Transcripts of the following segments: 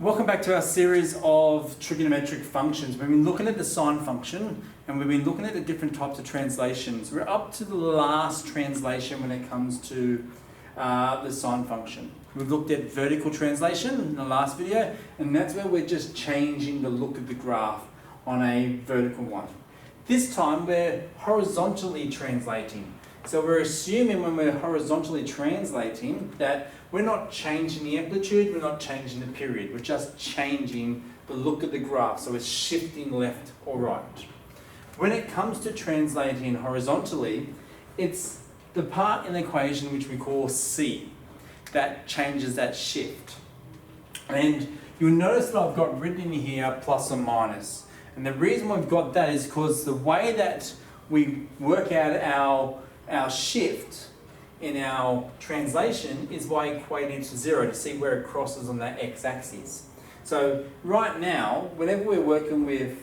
Welcome back to our series of trigonometric functions. We've been looking at the sine function and we've been looking at the different types of translations. We're up to the last translation when it comes to the sine function. We've looked at vertical translation in the last video, and that's where we're just changing the look of the graph on a vertical one. This time we're horizontally translating. So we're assuming when we're horizontally translating that we're not changing the amplitude, we're not changing the period, we're just changing the look of the graph, so it's shifting left or right. When it comes to translating horizontally, it's the part in the equation which we call C that changes that shift. And you'll notice that I've got written in here plus or minus. And the reason we've got that is because the way that we work out our shift in our translation is by equating it to 0 to see where it crosses on that x-axis. So right now, whenever we're working with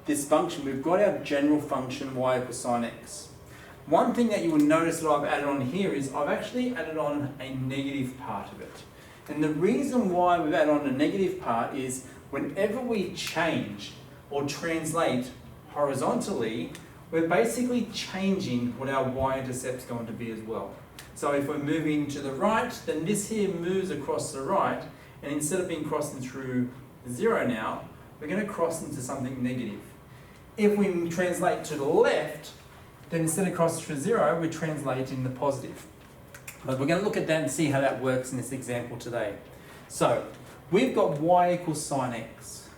this function, we've got our general function y equals sine x. One thing that you will notice that I've added on here is I've actually added on a negative part of it. And the reason why we've added on a negative part is whenever we change or translate horizontally, we're basically changing what our y-intercept's going to be as well. So if we're moving to the right, then this here moves across the right, and instead of being crossing through 0 now, we're going to cross into something negative. If we translate to the left, then instead of crossing through 0, we translate in the positive. But we're going to look at that and see how that works in this example today. So we've got y equals sine x.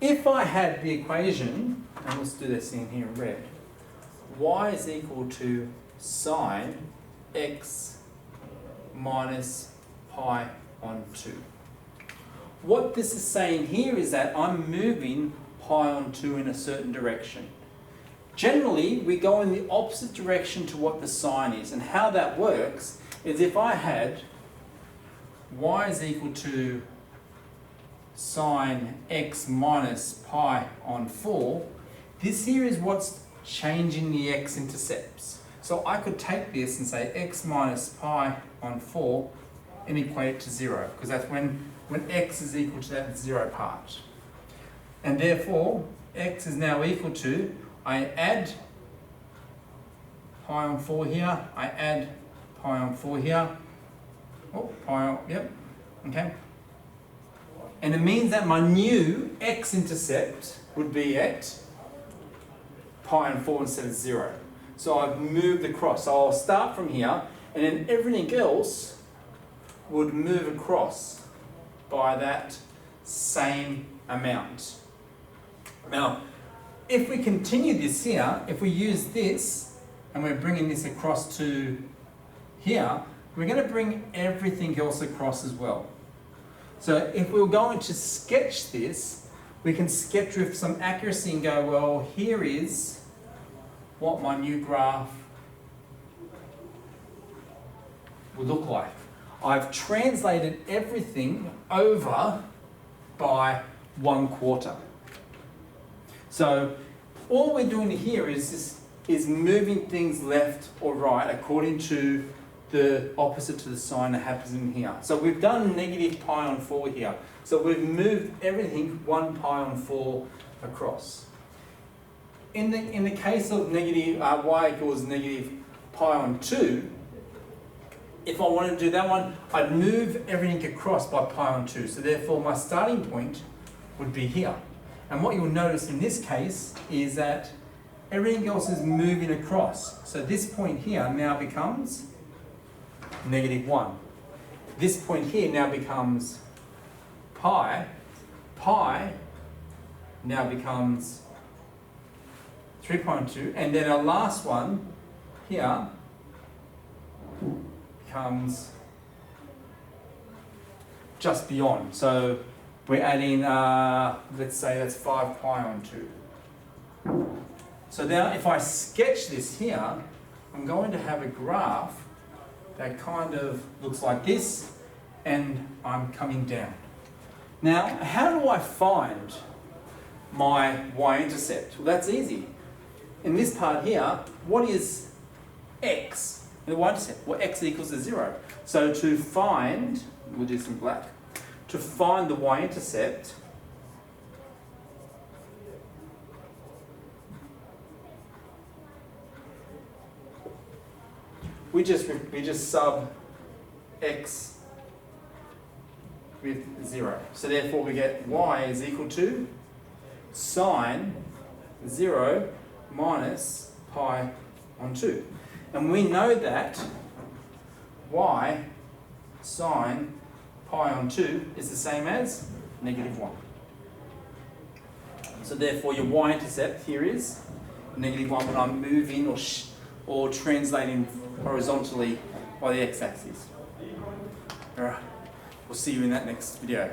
If I had the equation, and let's do this in here in red, y is equal to sine x minus pi on 2. What this is saying here is that I'm moving pi on 2 in a certain direction. Generally, we go in the opposite direction to what the sine is, and how that works is if I had y is equal to sine x minus pi on 4, this here is what's changing the x-intercepts. So I could take this and say x minus pi on 4 and equate it to 0, because that's when x is equal to that 0 part. And therefore, x is now equal to, I add pi on 4 here, I add pi on 4 here, oh, pi on, yep, okay. And it means that my new x-intercept would be at pi on 4 instead of 0. So I've moved across. So I'll start from here, and then everything else would move across by that same amount. Now, if we continue this here, if we use this, and we're bringing this across to here, we're going to bring everything else across as well. So if we're going to sketch this, we can sketch with some accuracy and go, well, here is what my new graph would look like. I've translated everything over by 1/4. So all we're doing here is moving things left or right according to the opposite to the sign that happens in here. So we've done negative pi on 4 here. So we've moved everything 1 pi on 4 across. In the case of negative y equals negative pi on 2, if I wanted to do that one, I'd move everything across by pi on 2. So therefore my starting point would be here. And what you'll notice in this case is that everything else is moving across. So this point here now becomes negative 1. This point here now becomes pi. Pi now becomes 3.2, and then our last one here becomes just beyond. So we're adding, let's say that's 5 pi on 2. So now if I sketch this here, I'm going to have a graph that kind of looks like this, and I'm coming down. Now, how do I find my y-intercept? Well, that's easy. In this part here, what is x? The y-intercept? Well, x equals to 0. So to find, we'll do some black. to find the y-intercept, we just sub x with 0. So therefore we get y is equal to sine 0 minus pi on 2. And we know that y sine pi on 2 is the same as -1. So therefore your y-intercept here is -1 when I'm moving or translating horizontally by the x-axis. Alright, we'll see you in that next video.